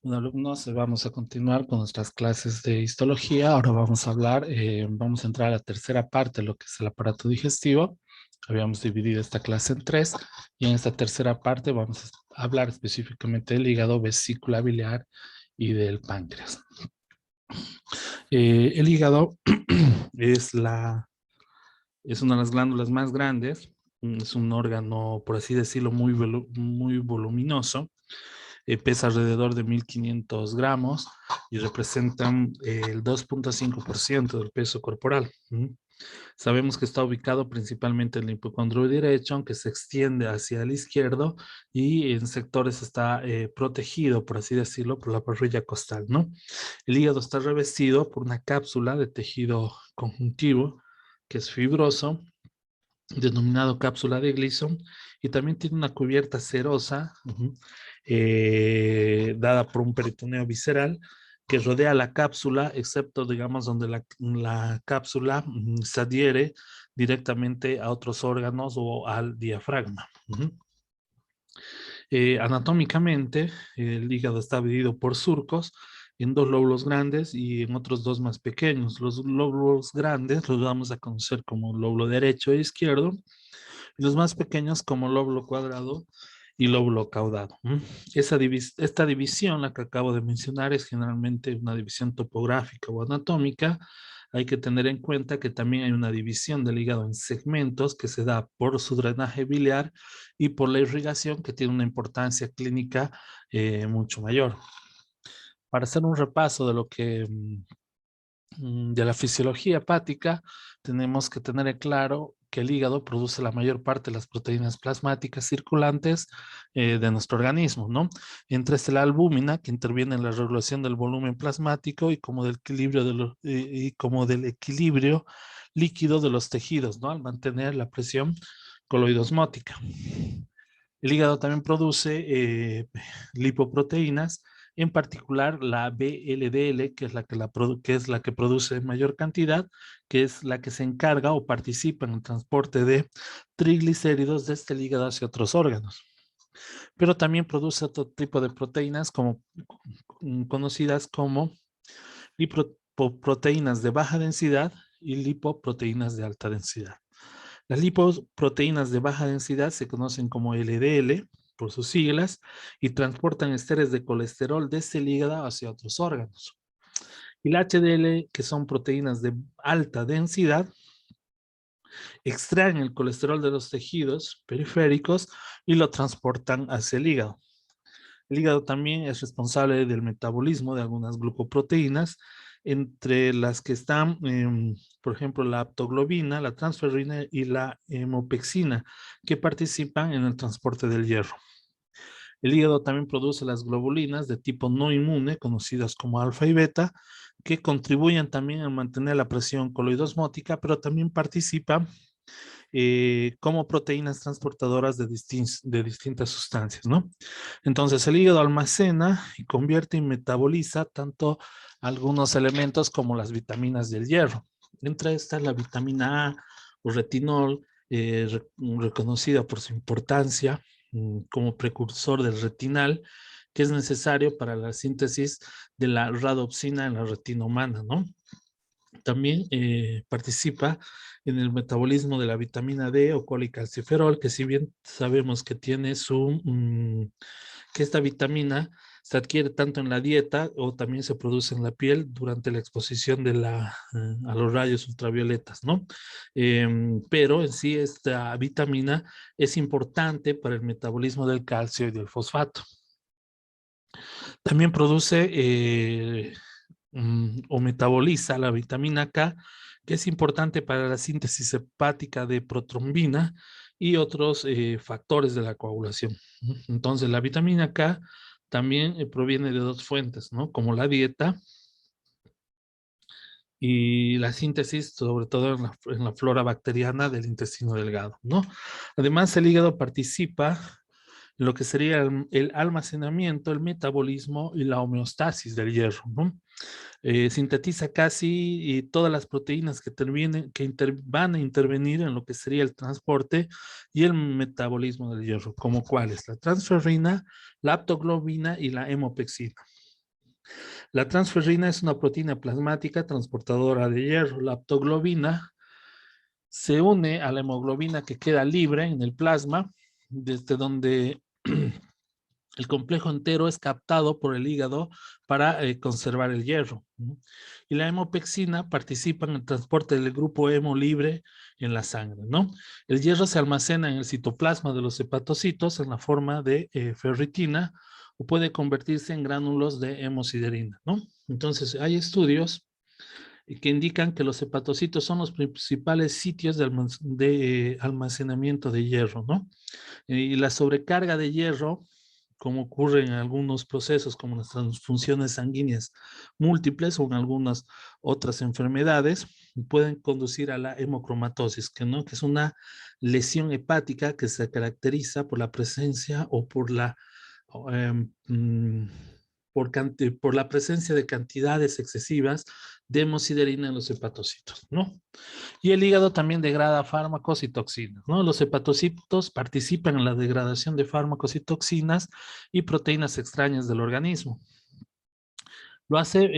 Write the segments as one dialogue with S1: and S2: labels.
S1: Bueno, alumnos, vamos a continuar con nuestras clases de histología. Ahora vamos a hablar, vamos a entrar a la tercera parte de lo que es el aparato digestivo. Habíamos dividido esta clase en tres y en esta tercera parte vamos a hablar específicamente del hígado, vesícula biliar y del páncreas. El hígado es una de las glándulas más grandes, es un órgano, por así decirlo, muy voluminoso. Pesa alrededor de 1500 gramos y representan el 2,5% del peso corporal. Sabemos que está ubicado principalmente en el hipocondrio derecho, aunque se extiende hacia el izquierdo y en sectores está protegido, por así decirlo, por la parrilla costal, ¿no? El hígado está revestido por una cápsula de tejido conjuntivo que es fibroso, denominado cápsula de Gleason, y también tiene una cubierta serosa, dada por un peritoneo visceral que rodea la cápsula, excepto, digamos, donde la cápsula se adhiere directamente a otros órganos o al diafragma. Anatómicamente, el hígado está dividido por surcos en dos lóbulos grandes y en otros dos más pequeños. Los lóbulos grandes los vamos a conocer como lóbulo derecho e izquierdo, y los más pequeños como lóbulo cuadrado y lóbulo caudado. Esta división, la que acabo de mencionar, es generalmente una división topográfica o anatómica. Hay que tener en cuenta que también hay una división del hígado en segmentos que se da por su drenaje biliar y por la irrigación, que tiene una importancia clínica mucho mayor. Para hacer un repaso de lo que de la fisiología hepática, tenemos que tener en claro que el hígado produce la mayor parte de las proteínas plasmáticas circulantes de nuestro organismo, ¿no? Entre la albúmina, que interviene en la regulación del volumen plasmático y como del equilibrio líquido de los tejidos, ¿no? Al mantener la presión coloidosmótica. El hígado también produce lipoproteínas, en particular la VLDL, que es que es la que produce mayor cantidad, que es la que se encarga o participa en el transporte de triglicéridos desde el hígado hacia otros órganos. Pero también produce otro tipo de proteínas conocidas como lipoproteínas de baja densidad y lipoproteínas de alta densidad. Las lipoproteínas de baja densidad se conocen como LDL por sus siglas y transportan esteres de colesterol desde el hígado hacia otros órganos. Y la HDL, que son proteínas de alta densidad, extraen el colesterol de los tejidos periféricos y lo transportan hacia el hígado. El hígado también es responsable del metabolismo de algunas glucoproteínas, entre las que están, por ejemplo, la aptoglobina, la transferrina y la hemopexina, que participan en el transporte del hierro. El hígado también produce las globulinas de tipo no inmune, conocidas como alfa y beta, que contribuyen también a mantener la presión coloidosmótica, pero también participan como proteínas transportadoras de distintas sustancias, ¿no? Entonces el hígado almacena y convierte y metaboliza tanto algunos elementos como las vitaminas del hierro. Entre estas la vitamina A o retinol, reconocida por su importancia como precursor del retinal, que es necesario para la síntesis de la radopsina en la retina humana, ¿no? También participa en el metabolismo de la vitamina D o colicalciferol, que si bien sabemos que tiene que esta vitamina se adquiere tanto en la dieta o también se produce en la piel durante la exposición a los rayos ultravioletas, ¿no? Pero en sí esta vitamina es importante para el metabolismo del calcio y del fosfato. También produce o metaboliza la vitamina K, que es importante para la síntesis hepática de protrombina y otros factores de la coagulación. Entonces, la vitamina K también proviene de dos fuentes, ¿no? Como la dieta y la síntesis, sobre todo en la flora bacteriana del intestino delgado, ¿no? Además, el hígado participa lo que sería el almacenamiento, el metabolismo y la homeostasis del hierro, ¿no? Sintetiza casi todas las proteínas que van a intervenir en lo que sería el transporte y el metabolismo del hierro, como cuáles: la transferrina, la aptoglobina y la hemopexina. La transferrina es una proteína plasmática transportadora de hierro. La aptoglobina se une a la hemoglobina que queda libre en el plasma, desde donde el complejo entero es captado por el hígado para conservar el hierro. Y la hemopexina participa en el transporte del grupo hemo libre en la sangre, ¿no? El hierro se almacena en el citoplasma de los hepatocitos en la forma de ferritina o puede convertirse en gránulos de hemosiderina, ¿no? Entonces, hay estudios que indican que los hepatocitos son los principales sitios de almacenamiento de hierro, ¿no? Y la sobrecarga de hierro, como ocurre en algunos procesos como las transfusiones sanguíneas múltiples o en algunas otras enfermedades, pueden conducir a la hemocromatosis, que es una lesión hepática que se caracteriza por la presencia o por la eh, por la presencia de cantidades excesivas de hemosiderina en los hepatocitos, ¿no? Y el hígado también degrada fármacos y toxinas, ¿no? Los hepatocitos participan en la degradación de fármacos y toxinas y proteínas extrañas del organismo. Lo hace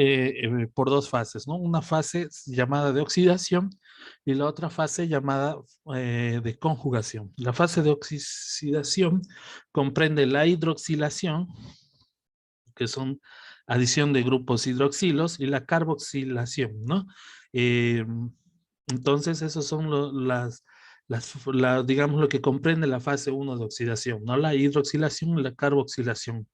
S1: por dos fases, ¿no? Una fase llamada de oxidación y la otra fase llamada de conjugación. La fase de oxidación comprende la hidroxilación, que son adición de grupos hidroxilos, y la carboxilación, ¿no? Eh, entonces, esos son digamos, lo que comprende la fase 1 de oxidación, ¿no? La hidroxilación y la carboxilación.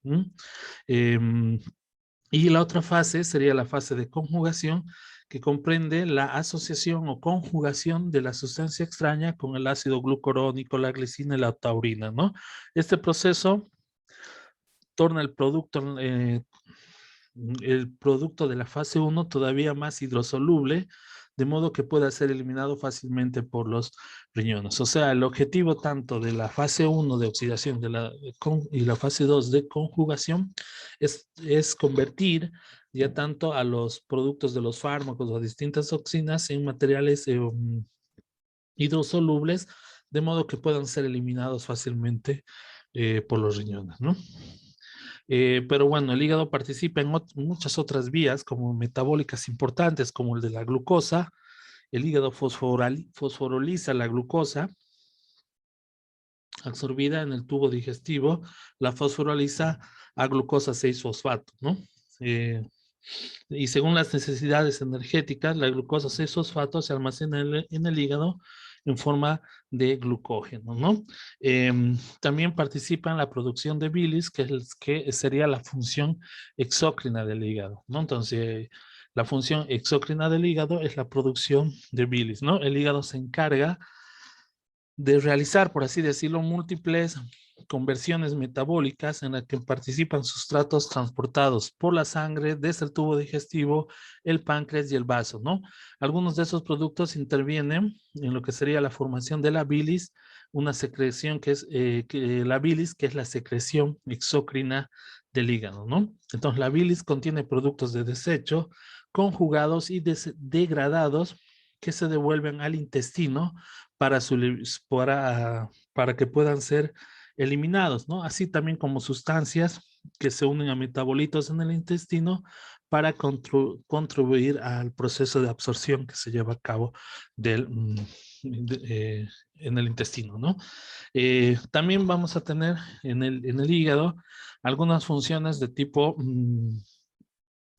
S1: Y la otra fase sería la fase de conjugación, que comprende la asociación o conjugación de la sustancia extraña con el ácido glucurónico, la glicina y la taurina, ¿no? Este proceso torna el producto de la fase 1 todavía más hidrosoluble, de modo que pueda ser eliminado fácilmente por los riñones. O sea, el objetivo tanto de la fase 1 de oxidación y la fase 2 de conjugación es convertir ya tanto a los productos de los fármacos o distintas toxinas en materiales hidrosolubles, de modo que puedan ser eliminados fácilmente por los riñones, ¿no? Pero bueno, el hígado participa en muchas otras vías como metabólicas importantes, como el de la glucosa. El hígado fosforoliza la glucosa absorbida en el tubo digestivo, la fosforoliza a glucosa 6-fosfato, ¿no? Eh, y según las necesidades energéticas, la glucosa 6-fosfato se almacena en el hígado en forma de glucógeno, ¿no? También participa en la producción de bilis, que sería la función exócrina del hígado, ¿no? Entonces, la función exócrina del hígado es la producción de bilis, ¿no? El hígado se encarga de realizar, por así decirlo, múltiples conversiones metabólicas en las que participan sustratos transportados por la sangre desde el tubo digestivo, el páncreas y el vaso, ¿no? Algunos de esos productos intervienen en lo que sería la formación de la bilis, una secreción que es la bilis, que es la secreción exócrina del hígado, ¿no? Entonces, la bilis contiene productos de desecho conjugados y degradados que se devuelven al intestino para, para que puedan ser eliminados, ¿no? Así también como sustancias que se unen a metabolitos en el intestino para contribuir al proceso de absorción que se lleva a cabo en el intestino, ¿no? También vamos a tener en el hígado algunas funciones de tipo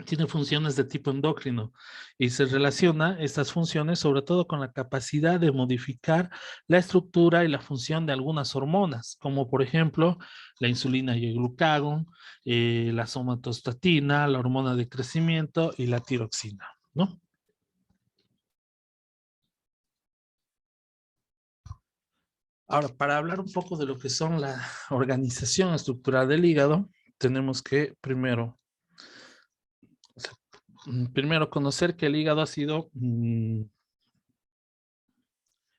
S1: tiene funciones de tipo endocrino y se relaciona estas funciones sobre todo con la capacidad de modificar la estructura y la función de algunas hormonas, como por ejemplo la insulina y el glucagón, la somatostatina, la hormona de crecimiento y la tiroxina, ¿no? Ahora, para hablar un poco de lo que son la organización estructural del hígado, tenemos que primero conocer que el hígado ha sido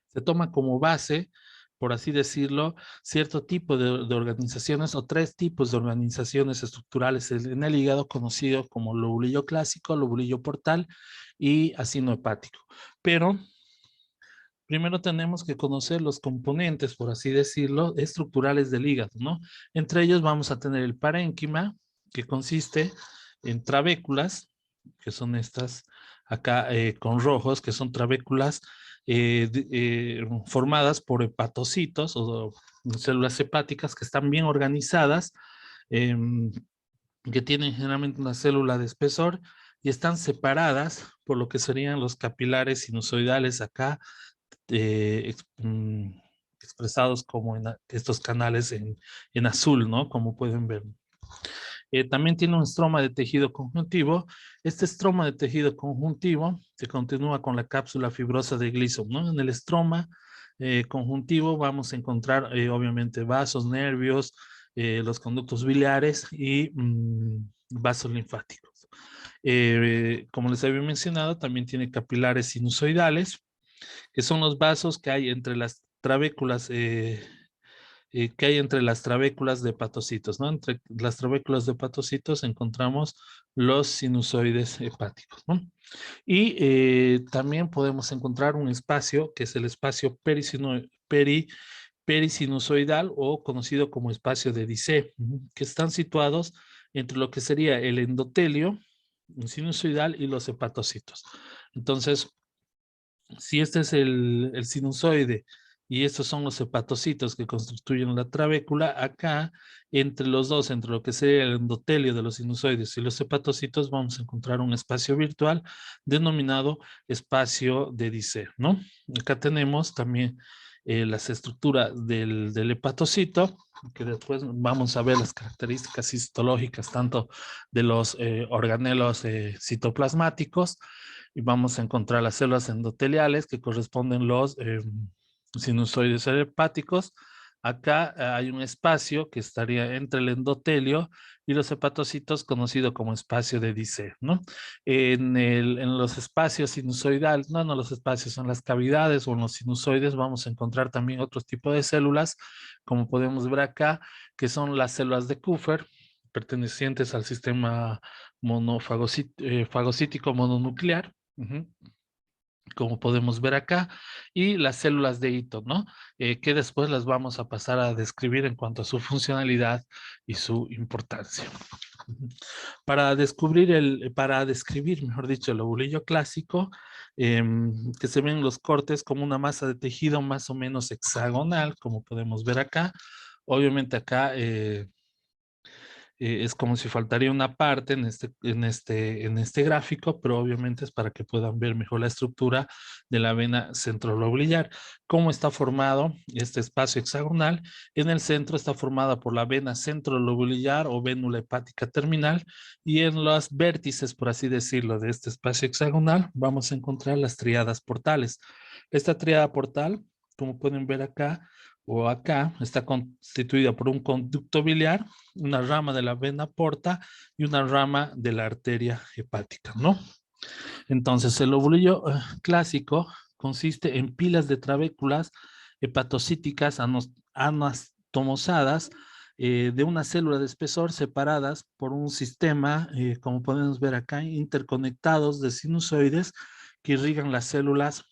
S1: se toma como base, por así decirlo, cierto tipo de organizaciones o tres tipos de organizaciones estructurales en el hígado, conocido como lobulillo clásico, lobulillo portal y acino hepático. Pero primero tenemos que conocer los componentes, por así decirlo, estructurales del hígado, ¿no? Entre ellos vamos a tener el parénquima, que consiste en trabéculas, que son estas acá con rojos, que son trabéculas formadas por hepatocitos o células hepáticas que están bien organizadas, em, que tienen generalmente una célula de espesor y están separadas por lo que serían los capilares sinusoidales acá, expresados como en estos canales en azul, ¿no? Como pueden ver. También tiene un estroma de tejido conjuntivo. Este estroma de tejido conjuntivo se continúa con la cápsula fibrosa de Gleason, ¿no? En el estroma conjuntivo vamos a encontrar obviamente vasos, nervios, los conductos biliares y vasos linfáticos. Como les había mencionado, también tiene capilares sinusoidales, que son los vasos que hay entre las trabéculas de hepatocitos, ¿no? Entre las trabéculas de hepatocitos encontramos los sinusoides hepáticos, ¿no? Y también podemos encontrar un espacio que es el espacio perisinusoidal o conocido como espacio de Dicé, que están situados entre lo que sería el endotelio sinusoidal y los hepatocitos. Entonces, si este es el sinusoide y estos son los hepatocitos que constituyen la trabécula, acá entre los dos, entre lo que sería el endotelio de los sinusoides y los hepatocitos, vamos a encontrar un espacio virtual denominado espacio de Dicé, ¿no? Acá tenemos también las estructuras del hepatocito, que después vamos a ver las características histológicas tanto de los organelos citoplasmáticos, y vamos a encontrar las células endoteliales que corresponden los sinusoides hepáticos. Acá hay un espacio que estaría entre el endotelio y los hepatocitos, conocido como espacio de Dicé, ¿no? En los espacios sinusoidales, no los espacios, son las cavidades o en los sinusoides, vamos a encontrar también otros tipos de células, como podemos ver acá, que son las células de Kupffer, pertenecientes al sistema fagocítico mononuclear, como podemos ver acá, y las células de Ito, ¿no? Que después las vamos a pasar a describir en cuanto a su funcionalidad y su importancia. Para describir, mejor dicho, el ovulillo clásico, que se ven los cortes como una masa de tejido más o menos hexagonal, como podemos ver acá. Obviamente acá es como si faltaría una parte en este gráfico, pero obviamente es para que puedan ver mejor la estructura de la vena centrolobular. ¿Cómo está formado este espacio hexagonal? En el centro está formada por la vena centrolobular o vénula hepática terminal, y en los vértices, por así decirlo, de este espacio hexagonal vamos a encontrar las tríadas portales. Esta tríada portal, como pueden ver acá o acá, está constituida por un conducto biliar, una rama de la vena porta y una rama de la arteria hepática, ¿no? Entonces, el ovulillo clásico consiste en pilas de trabéculas hepatocíticas anastomosadas de una célula de espesor separadas por un sistema, como podemos ver acá, interconectados de sinusoides que irrigan las células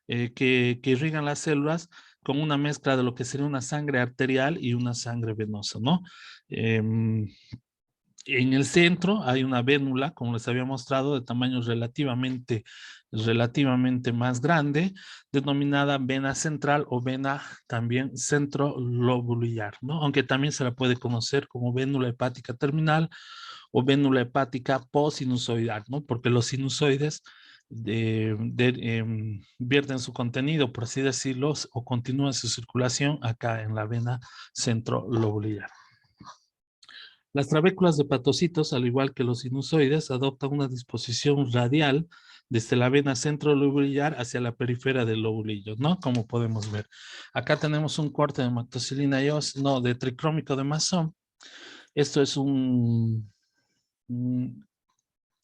S1: que irrigan las células con una mezcla de lo que sería una sangre arterial y una sangre venosa, ¿no? En el centro hay una vénula, como les había mostrado, de tamaño relativamente más grande, denominada vena central o vena también centrolobular, ¿no? Aunque también se la puede conocer como vénula hepática terminal o vénula hepática posinusoidal, ¿no? Porque los sinusoides vierten su contenido, por así decirlo, o continúan su circulación acá en la vena centrolobular. Las trabéculas de hepatocitos, al igual que los sinusoides, adoptan una disposición radial desde la vena centrolobular hacia la periferia del lobulillo, ¿no? Como podemos ver. Acá tenemos un corte de hematoxilina y de tricrómico de Masson. Esto es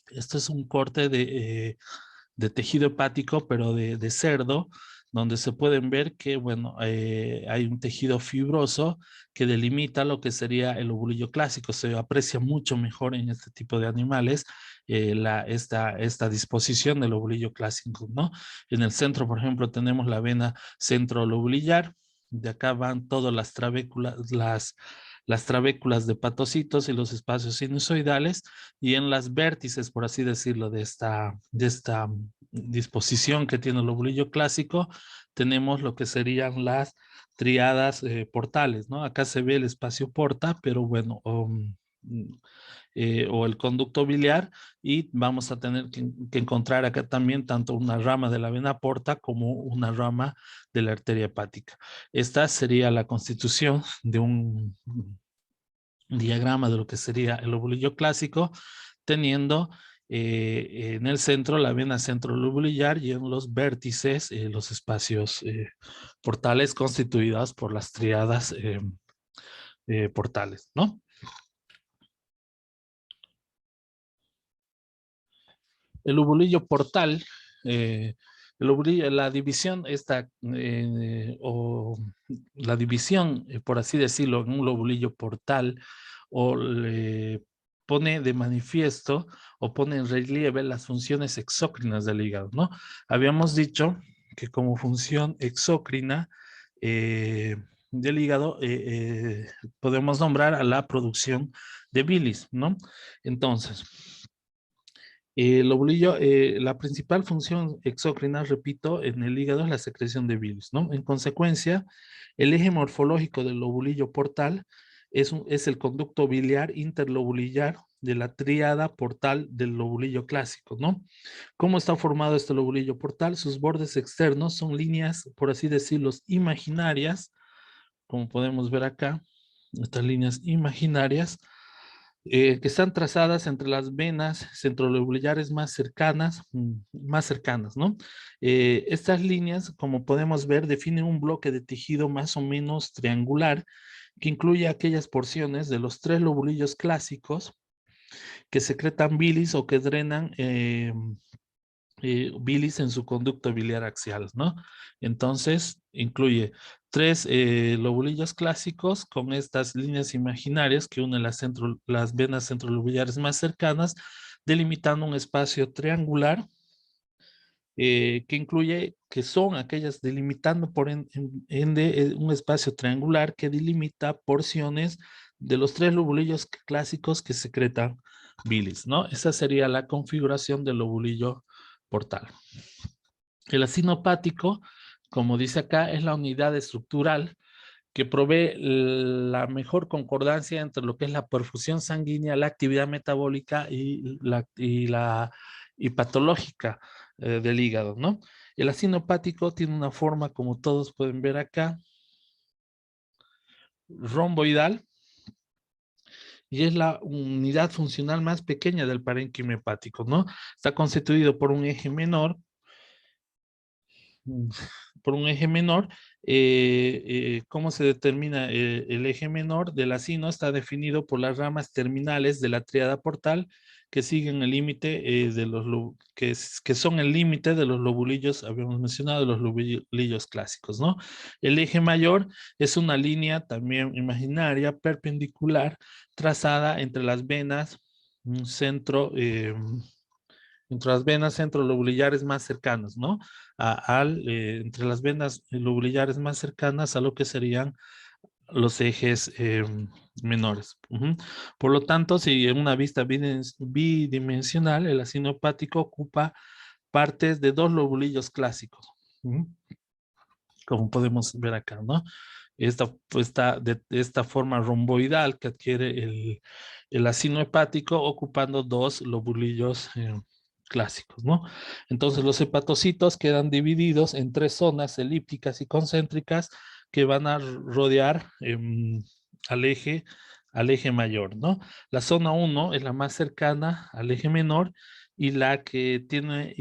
S1: esto es un corte de tejido hepático, pero de cerdo, donde se pueden ver que, bueno, hay un tejido fibroso que delimita lo que sería el ovulillo clásico. Se aprecia mucho mejor en este tipo de animales esta disposición del ovulillo clásico, ¿no? En el centro, por ejemplo, tenemos la vena centrolobular. De acá van todas las trabéculas, las trabéculas de hepatocitos y los espacios sinusoidales, y en las vértices, por así decirlo, de esta disposición que tiene el lobulillo clásico, tenemos lo que serían las triadas portales, ¿no? Acá se ve el espacio porta, pero bueno, o el conducto biliar, y vamos a tener que encontrar acá también tanto una rama de la vena porta como una rama de la arteria hepática. Esta sería la constitución de un diagrama de lo que sería el lobulillo clásico, teniendo en el centro la vena centrolobulillar y en los vértices los espacios portales constituidos por las triadas portales, ¿no? El lobulillo portal, la división esta, o la división, por así decirlo, en un lobulillo portal, o le pone de manifiesto o pone en relieve las funciones exócrinas del hígado, ¿no? Habíamos dicho que como función exócrina del hígado podemos nombrar a la producción de bilis, ¿no? Entonces, el lobulillo, la principal función exócrina, repito, en el hígado es la secreción de bilis, ¿no? En consecuencia, el eje morfológico del lobulillo portal es el conducto biliar interlobulillar de la tríada portal del lobulillo clásico, ¿no? ¿Cómo está formado este lobulillo portal? Sus bordes externos son líneas, por así decirlo, imaginarias, como podemos ver acá, estas líneas imaginarias, que están trazadas entre las venas centrolobulares más cercanas, ¿no? Estas líneas, como podemos ver, definen un bloque de tejido más o menos triangular que incluye aquellas porciones de los tres lobulillos clásicos que secretan bilis o que drenan bilis en su conducto biliar axial, ¿no? Entonces, incluye tres lobulillos clásicos con estas líneas imaginarias que unen las venas centrolobulares más cercanas, delimitando un espacio triangular que son aquellas delimitando por ende un espacio triangular que delimita porciones de los tres lobulillos clásicos que secretan bilis, ¿no? Esa sería la configuración del lobulillo portal. El ácido hepático, como dice acá, es la unidad estructural que provee la mejor concordancia entre lo que es la perfusión sanguínea, la actividad metabólica y patológica del hígado, ¿no? El ácido hepático tiene una forma, como todos pueden ver acá, romboidal, y es la unidad funcional más pequeña del parénquima hepático, ¿no? Está constituido por un eje menor, ¿cómo se determina el eje menor del acino? Está definido por las ramas terminales de la tríada portal que siguen el límite que son el límite de los lobulillos, habíamos mencionado, de los lobulillos clásicos, ¿no? El eje mayor es una línea también imaginaria perpendicular trazada entre las venas, un centro, entre las venas centrolobulillares más cercanas, ¿no? Entre las venas lobulillares más cercanas a lo que serían los ejes menores. Por lo tanto, si en una vista bidimensional, el ácido hepático ocupa partes de dos lobulillos clásicos, como podemos ver acá, ¿no? De esta forma romboidal que adquiere el ácido hepático ocupando dos lobulillos clásicos, ¿no? Entonces los hepatocitos quedan divididos en tres zonas elípticas y concéntricas que van a rodear al eje mayor, ¿no? La zona 1 es la más cercana al eje menor y la que tiene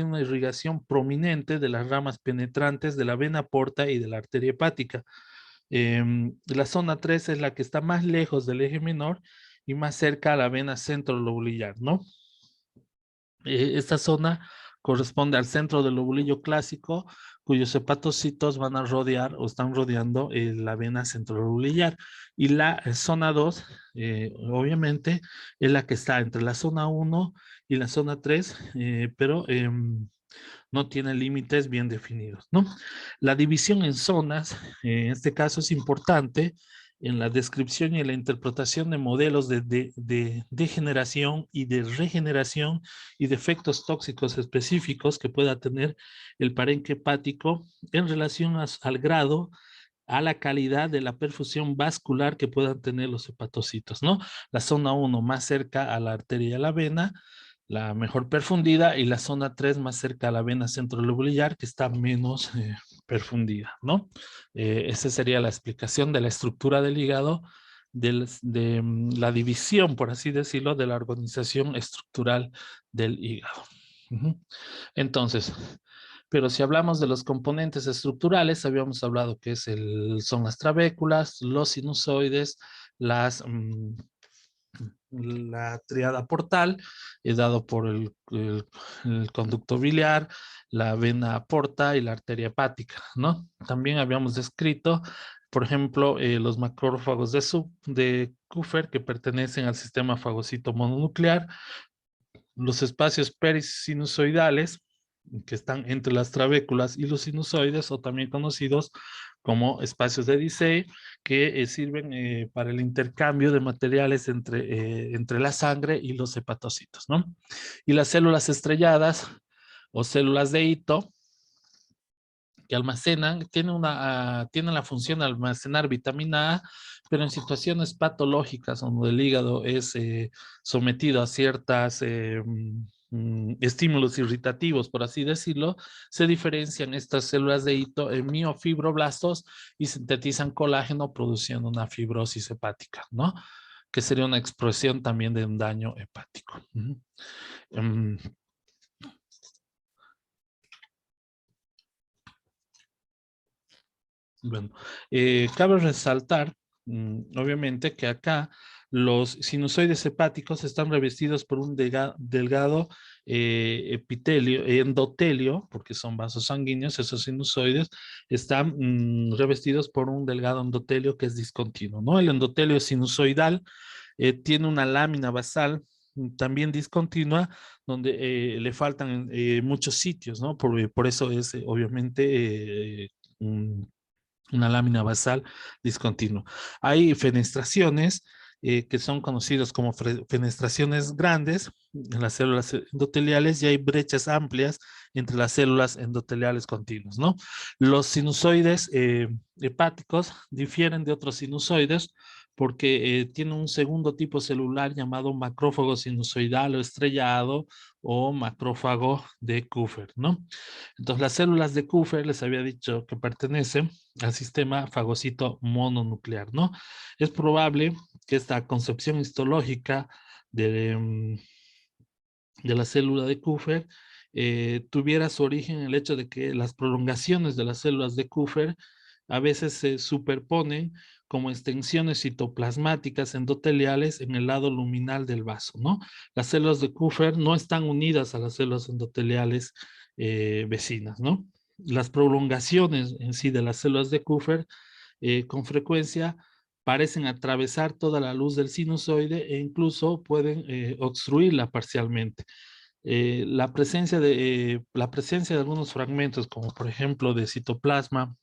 S1: una irrigación prominente de las ramas penetrantes de la vena porta y de la arteria hepática. La zona 3 es la que está más lejos del eje menor y más cerca a la vena centrolobulillar, ¿no? Esta zona corresponde al centro del lobulillo clásico, cuyos hepatocitos van a rodear o están rodeando la vena centrolobulillar. Y la zona 2, obviamente, es la que está entre la zona 1 y la zona 3, pero no tiene límites bien definidos, ¿no? La división en zonas, en este caso es importante, en la descripción y en la interpretación de modelos de degeneración y de regeneración y de efectos tóxicos específicos que pueda tener el parenque hepático en relación al grado, a la calidad de la perfusión vascular que puedan tener los hepatocitos, ¿no? La zona 1 más cerca a la arteria y a la vena, la mejor perfundida, y la zona 3 más cerca a la vena centrolobular, que está menos perfundida, ¿no? Esa sería la explicación de la estructura del hígado, la división, por así decirlo, de la organización estructural del hígado. Entonces, pero si hablamos de los componentes estructurales, habíamos hablado que son las trabéculas, los sinusoides, la tríada portal, dado por el conducto biliar, la vena porta y la arteria hepática, ¿no? También habíamos descrito, por ejemplo, los macrófagos de Kupffer, que pertenecen al sistema fagocito mononuclear, los espacios perisinusoidales, que están entre las trabéculas y los sinusoides, o también conocidos como espacios de Dicey, que sirven para el intercambio de materiales entre la sangre y los hepatocitos, ¿no? Y las células estrelladas o células de Ito, que almacenan, tienen la función de almacenar vitamina A, pero en situaciones patológicas donde el hígado es sometido a ciertas estímulos irritativos, por así decirlo, se diferencian estas células de Ito en miofibroblastos y sintetizan colágeno produciendo una fibrosis hepática, ¿no? Que sería una expresión también de un daño hepático. Bueno, cabe resaltar, obviamente, que acá los sinusoides hepáticos están revestidos por un delgado epitelio, endotelio, porque son vasos sanguíneos, esos sinusoides están revestidos por un delgado endotelio que es discontinuo, ¿no? El endotelio sinusoidal tiene una lámina basal también discontinua, donde le faltan muchos sitios, ¿no? Por eso es obviamente una lámina basal discontinua. Hay fenestraciones que son conocidas como fenestraciones grandes en las células endoteliales, y hay brechas amplias entre las células endoteliales continuas, ¿no? Los sinusoides hepáticos difieren de otros sinusoides porque tienen un segundo tipo celular llamado macrófago sinusoidal o estrellado, o macrófago de Kupffer, ¿no? Entonces, las células de Kupffer, les había dicho que pertenecen al sistema fagocito mononuclear, ¿no? Es probable que esta concepción histológica de, de la célula de Kupffer tuviera su origen en el hecho de que las prolongaciones de las células de Kupffer a veces se superponen como extensiones citoplasmáticas endoteliales en el lado luminal del vaso, ¿no? Las células de Kupffer no están unidas a las células endoteliales vecinas, ¿no? Las prolongaciones en sí de las células de Kupffer con frecuencia parecen atravesar toda la luz del sinusoide e incluso pueden obstruirla parcialmente. La presencia de algunos fragmentos, como por ejemplo de citoplasma,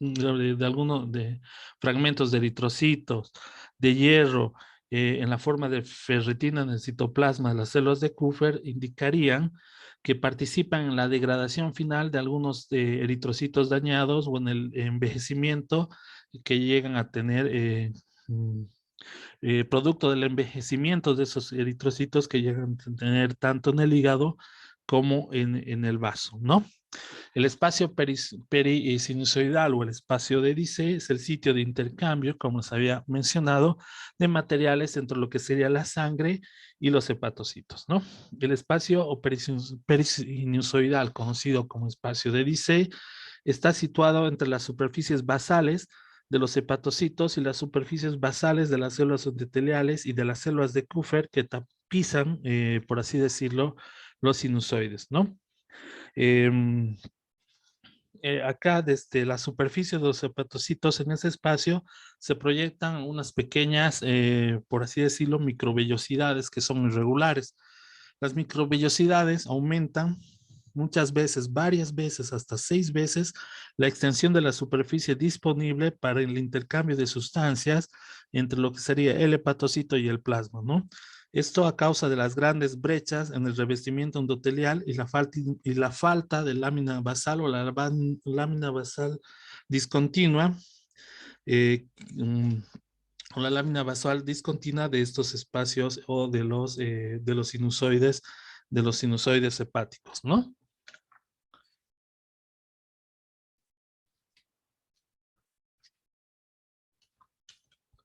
S1: de algunos de fragmentos de eritrocitos, de hierro, en la forma de ferritina en el citoplasma de las células de Kupffer, indicarían que participan en la degradación final de algunos eritrocitos dañados o en el envejecimiento que llegan a tener producto del envejecimiento de esos eritrocitos que llegan a tener tanto en el hígado como en el vaso, ¿no? El espacio perisinusoidal o el espacio de Dice es el sitio de intercambio, como les había mencionado, de materiales entre lo que sería la sangre y los hepatocitos, ¿no? El espacio perisinusoidal, conocido como espacio de Dice, está situado entre las superficies basales de los hepatocitos y las superficies basales de las células endoteliales y de las células de Kupffer que tapizan, por así decirlo, los sinusoides, ¿no? Eh, Acá desde la superficie de los hepatocitos en ese espacio se proyectan unas pequeñas, por así decirlo, microvellosidades que son irregulares. Las microvellosidades aumentan muchas veces, varias veces, hasta 6 veces, la extensión de la superficie disponible para el intercambio de sustancias entre lo que sería el hepatocito y el plasma, ¿no? Esto a causa de las grandes brechas en el revestimiento endotelial y la falta de lámina basal o lámina basal discontinua, eh, mm, o la lámina basal discontinua de estos espacios o de los sinusoides hepáticos, ¿no?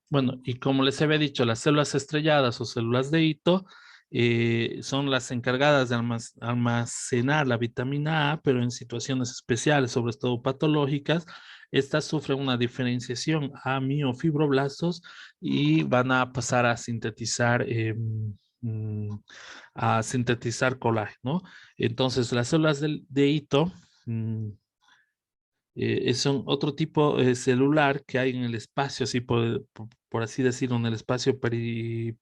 S1: Bueno, y como les había dicho, las células estrelladas o células de Ito son las encargadas de almacenar la vitamina A, pero en situaciones especiales, sobre todo patológicas, estas sufren una diferenciación a miofibroblastos y van a pasar mm, a sintetizar colágeno, ¿no? Entonces, las células de Ito son otro tipo celular que hay en el espacio, así por así decirlo, en el espacio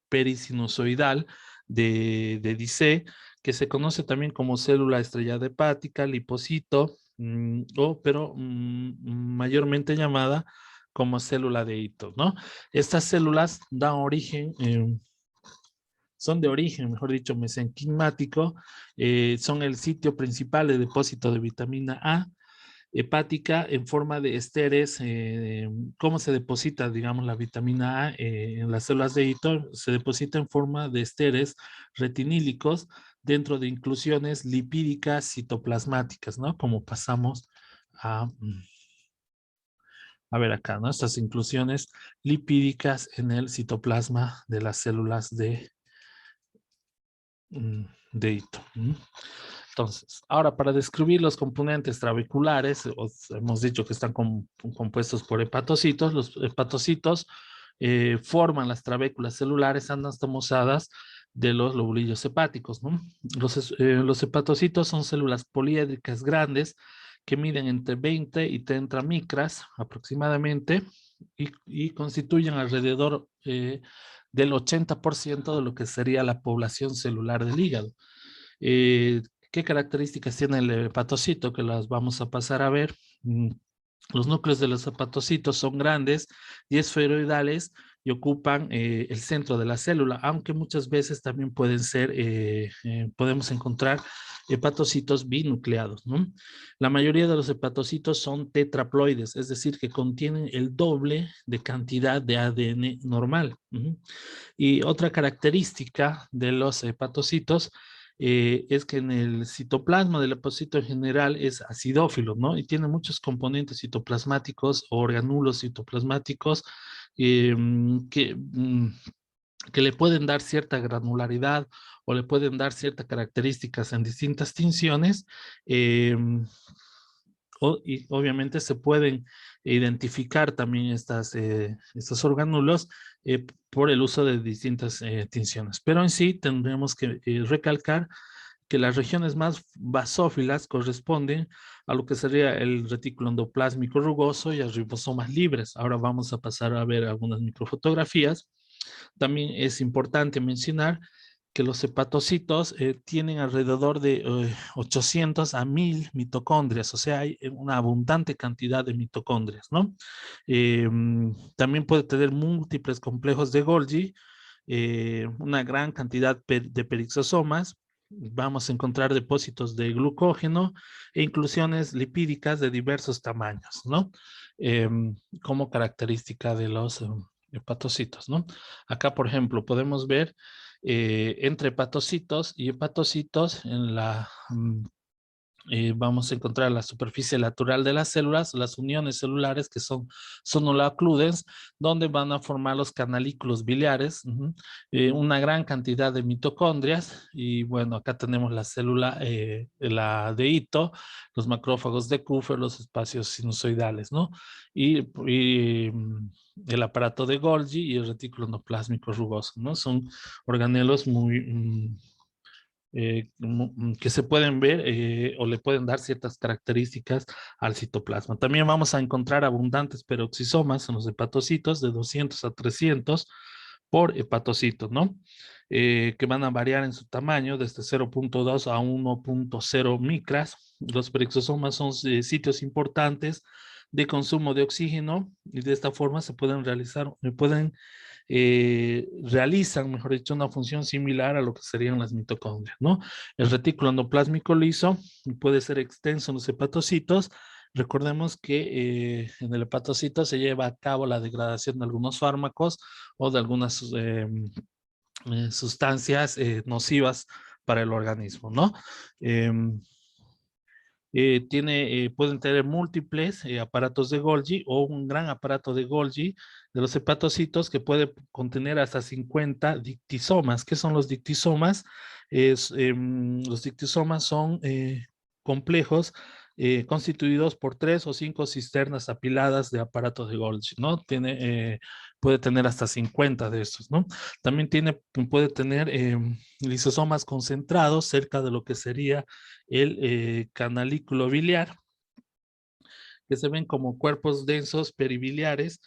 S1: perisinusoidal de Dicé, que se conoce también como célula estrellada hepática, lipocito, pero mayormente llamada como célula de Ito, ¿no? Estas células dan origen, son de origen, mejor dicho, mesenquimático, son el sitio principal de depósito de vitamina A hepática en forma de esteres. ¿Cómo se deposita, digamos, la vitamina A en las células de Ito? Se deposita en forma de esteres retinílicos dentro de inclusiones lipídicas citoplasmáticas, ¿no? Como pasamos a ver acá, ¿no? Estas inclusiones lipídicas en el citoplasma de las células de Ito. Entonces, ahora para describir los componentes trabeculares, hemos dicho que están compuestos por hepatocitos. Los hepatocitos forman las trabéculas celulares anastomosadas de los lobulillos hepáticos, ¿no? Los hepatocitos son células poliédricas grandes que miden entre 20 y 30 micras aproximadamente y constituyen alrededor del 80% de lo que sería la población celular del hígado. Eh, ¿Qué características tiene el hepatocito? Que las vamos a pasar a ver. Los núcleos de los hepatocitos son grandes y esferoidales y ocupan el centro de la célula, aunque muchas veces también podemos encontrar hepatocitos binucleados, ¿no? La mayoría de los hepatocitos son tetraploides, es decir, que contienen el doble de cantidad de ADN normal. Y otra característica de los hepatocitos es que en el citoplasma del hepatocito en general es acidófilo, ¿no? Y tiene muchos componentes citoplasmáticos o organulos citoplasmáticos eh, que, que le pueden dar cierta granularidad o le pueden dar ciertas características en distintas tinciones. eh, y obviamente se pueden identificar también estos orgánulos por el uso de distintas tinciones. Pero en sí tendremos que recalcar que las regiones más basófilas corresponden a lo que sería el retículo endoplásmico rugoso y a ribosomas libres. Ahora vamos a pasar a ver algunas microfotografías. También es importante mencionar que los hepatocitos tienen alrededor de 800 a 1000 mitocondrias, o sea, hay una abundante cantidad de mitocondrias, ¿no? También puede tener múltiples complejos de Golgi, una gran cantidad de perixosomas. Vamos a encontrar depósitos de glucógeno e inclusiones lipídicas de diversos tamaños, ¿no? Como característica de los hepatocitos, ¿no? Acá, por ejemplo, podemos ver entre hepatocitos y hepatocitos vamos a encontrar la superficie lateral de las células, las uniones celulares que son sonolacludens, donde van a formar los canalículos biliares, una gran cantidad de mitocondrias, y bueno, acá tenemos la célula, la de Ito, los macrófagos de Kupffer, los espacios sinusoidales, ¿no? El aparato de Golgi y el retículo endoplásmico rugoso, ¿no? Son organelos que se pueden ver o le pueden dar ciertas características al citoplasma. También vamos a encontrar abundantes peroxisomas en los hepatocitos de 200 a 300 por hepatocito, ¿no? que van a variar en su tamaño desde 0.2 a 1.0 micras. Los peroxisomas son sitios importantes de consumo de oxígeno y de esta forma se pueden realizan, mejor dicho, una función similar a lo que serían las mitocondrias, ¿no? El retículo endoplásmico liso puede ser extenso en los hepatocitos. Recordemos que en el hepatocito se lleva a cabo la degradación de algunos fármacos o de algunas sustancias nocivas para el organismo, ¿no? Em, pueden tener múltiples aparatos de Golgi o un gran aparato de Golgi de los hepatocitos que puede contener hasta 50 dictisomas. ¿Qué son los dictisomas? Los dictisomas son complejos constituidos por 3 o 5 cisternas apiladas de aparatos de Golgi, ¿no? Puede tener hasta 50 de estos, ¿no? También puede tener lisosomas concentrados cerca de lo que sería el canalículo biliar, que se ven como cuerpos densos peribiliares,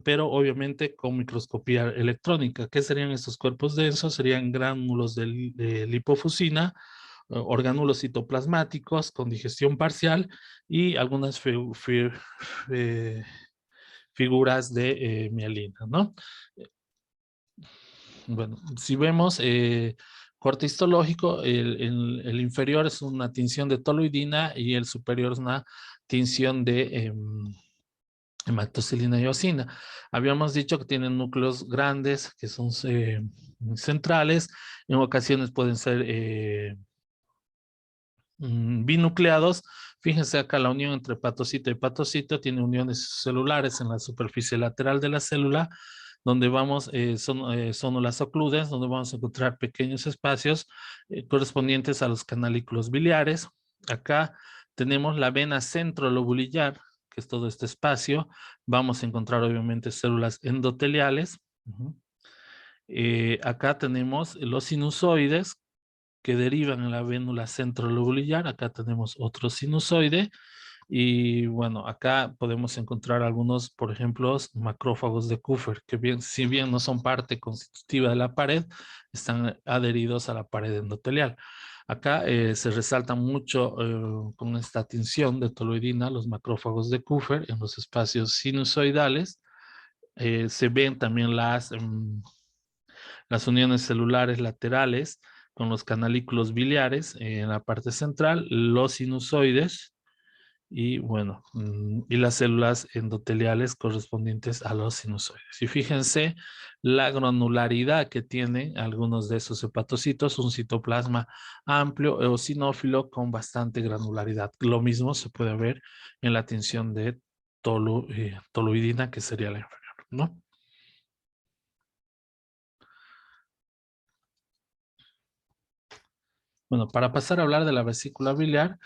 S1: pero obviamente con microscopía electrónica. ¿Qué serían estos cuerpos densos? Serían gránulos de lipofusina, orgánulos citoplasmáticos con digestión parcial y algunas figuras de mielina, ¿no? Bueno, si vemos corte histológico, el inferior es una tinción de toluidina y el superior es una tinción de hematocilina y eosina. Habíamos dicho que tienen núcleos grandes que son centrales, en ocasiones pueden ser binucleados. Fíjense acá la unión entre hepatocito y hepatocito tiene uniones celulares en la superficie lateral de la célula, donde son las ocludes, donde vamos a encontrar pequeños espacios correspondientes a los canalículos biliares. Acá tenemos la vena centrolobulillar, que es todo este espacio. Vamos a encontrar obviamente células endoteliales. Acá tenemos los sinusoides, que derivan en la vénula centrolobulillar. Acá tenemos otro sinusoide y bueno, acá podemos encontrar algunos, por ejemplo, macrófagos de Kupffer, que si bien no son parte constitutiva de la pared, están adheridos a la pared endotelial. Acá se resalta mucho con esta tinción de toluidina los macrófagos de Kupffer en los espacios sinusoidales. Se ven también las uniones celulares laterales con los canalículos biliares en la parte central, los sinusoides y bueno, y las células endoteliales correspondientes a los sinusoides. Y fíjense la granularidad que tienen algunos de esos hepatocitos, un citoplasma amplio eosinófilo con bastante granularidad. Lo mismo se puede ver en la tinción de toluidina, que sería la inferior, ¿no? Bueno, para pasar a hablar de la vesícula biliar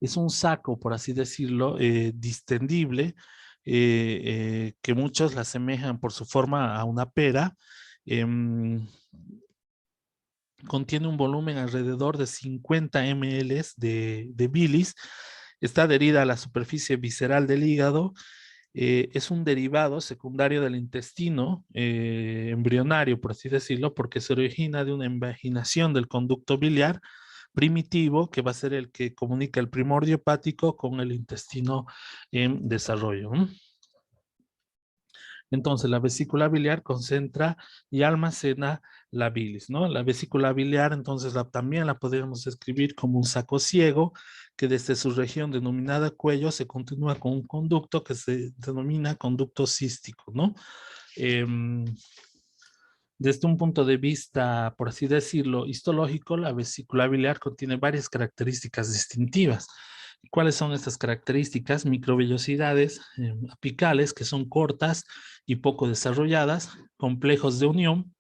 S1: es un saco, por así decirlo, distendible, que muchos la asemejan por su forma a una pera. em, Contiene un volumen alrededor de 50 ml de bilis. Está adherida a la superficie visceral del hígado. Es un derivado secundario del intestino embrionario, por así decirlo, porque se origina de una invaginación del conducto biliar primitivo, que va a ser el que comunica el primordio hepático con el intestino en desarrollo. Entonces, la vesícula biliar concentra y almacena la bilis, ¿no? La vesícula biliar, entonces, también la podríamos describir como un saco ciego que desde su región denominada cuello se continúa con un conducto que se denomina conducto cístico, ¿no? Em, desde un punto de vista, por así decirlo, histológico, la vesícula biliar contiene varias características distintivas. ¿Cuáles son estas características? Microvellosidades apicales que son cortas y poco desarrolladas, complejos de unión,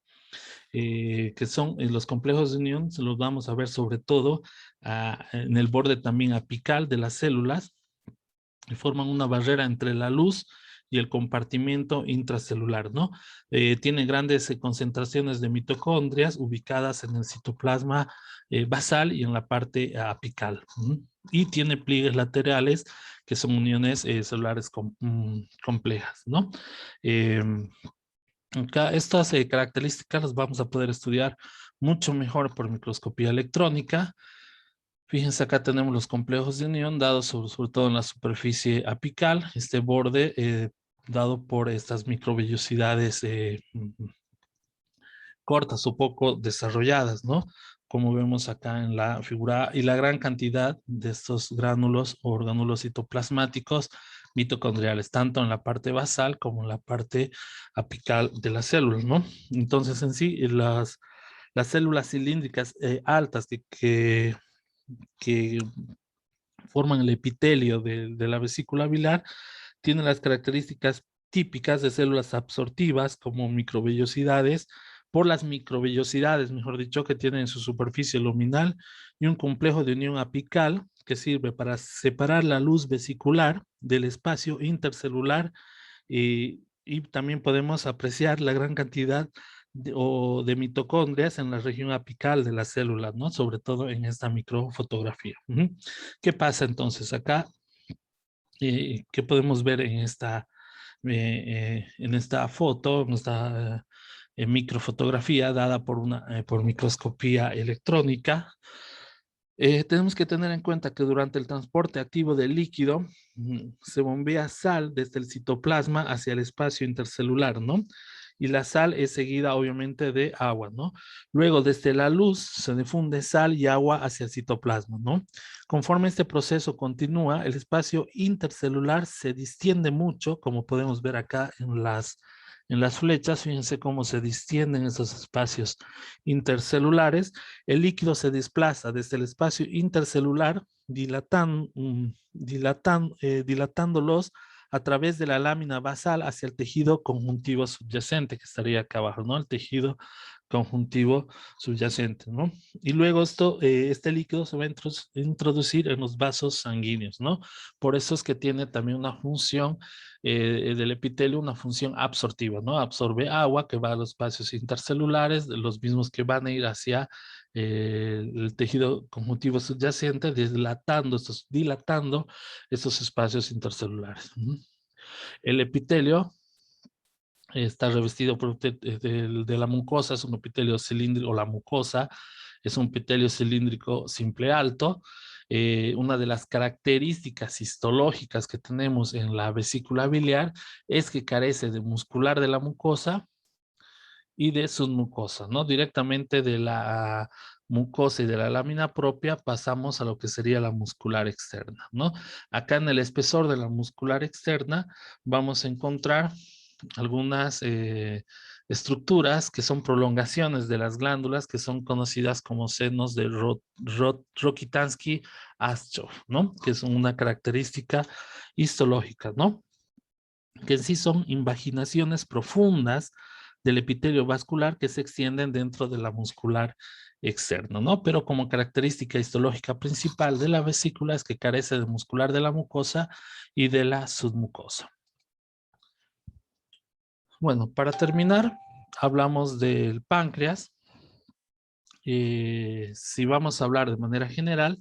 S1: que son los complejos de unión, se los vamos a ver sobre todo en el borde también apical de las células, que forman una barrera entre la luz y el compartimento intracelular, ¿no? Tiene grandes concentraciones de mitocondrias ubicadas en el citoplasma basal y en la parte apical. Y tiene pliegues laterales que son uniones celulares complejas, ¿no? Acá estas características las vamos a poder estudiar mucho mejor por microscopía electrónica. Fíjense, acá tenemos los complejos de unión dados sobre todo en la superficie apical, este borde dado por estas microvellosidades cortas o poco desarrolladas, ¿no? Como vemos acá en la figura A, y la gran cantidad de estos gránulos o orgánulos citoplasmáticos mitocondriales, tanto en la parte basal como en la parte apical de las células, ¿no? Entonces, en sí, las células cilíndricas altas que forman el epitelio de la vesícula biliar tienen las características típicas de células absortivas como microvellosidades, por las microvellosidades, mejor dicho, que tienen en su superficie luminal y un complejo de unión apical que sirve para separar la luz vesicular del espacio intercelular y también podemos apreciar la gran cantidad de mitocondrias en la región apical de las células, ¿no? Sobre todo en esta microfotografía. ¿Qué pasa entonces acá? ¿Qué podemos ver en esta foto, en esta microfotografía dada por microscopía electrónica? Tenemos que tener en cuenta que durante el transporte activo del líquido se bombea sal desde el citoplasma hacia el espacio intercelular, ¿no? Y la sal es seguida obviamente de agua, ¿no? Luego desde la luz se difunde sal y agua hacia el citoplasma, ¿no? Conforme este proceso continúa, el espacio intercelular se distiende mucho, como podemos ver acá en las flechas. Fíjense cómo se distienden esos espacios intercelulares. El líquido se desplaza desde el espacio intercelular, dilatándolos a través de la lámina basal hacia el tejido conjuntivo subyacente, que estaría acá abajo, ¿no? El tejido conjuntivo subyacente, ¿no? Y luego este líquido se va a introducir en los vasos sanguíneos, ¿no? Por eso es que tiene también una función del epitelio, una función absortiva, ¿no? Absorbe agua que va a los espacios intercelulares, los mismos que van a ir hacia el tejido conjuntivo subyacente, dilatando estos espacios intercelulares. El epitelio está revestido de la mucosa, es un epitelio cilíndrico, o la mucosa es un epitelio cilíndrico simple alto. Una de las características histológicas que tenemos en la vesícula biliar es que carece de muscular de la mucosa y de submucosa, ¿no? Directamente de la mucosa y de la lámina propia pasamos a lo que sería la muscular externa, ¿no? Acá en el espesor de la muscular externa vamos a encontrar algunas estructuras que son prolongaciones de las glándulas que son conocidas como senos de Rokitansky-Astro, ¿no? Que son una característica histológica, ¿no? Que en sí son invaginaciones profundas del epitelio vascular que se extienden dentro de la muscular externa, ¿no? Pero como característica histológica principal de la vesícula es que carece de muscular de la mucosa y de la submucosa. Bueno, para terminar, hablamos del páncreas. Si vamos a hablar de manera general,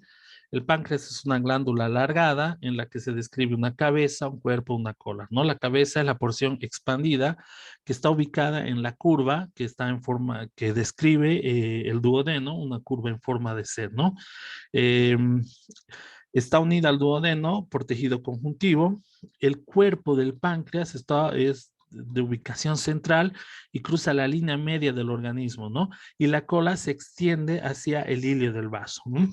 S1: el páncreas es una glándula alargada en la que se describe una cabeza, un cuerpo, una cola, ¿no? La cabeza es la porción expandida que está ubicada en la curva que está en forma, que describe el duodeno, una curva en forma de C, ¿no? Eh, Está unida al duodeno por tejido conjuntivo. El cuerpo del páncreas es de ubicación central y cruza la línea media del organismo, ¿no? Y la cola se extiende hacia el hilio del vaso, ¿no?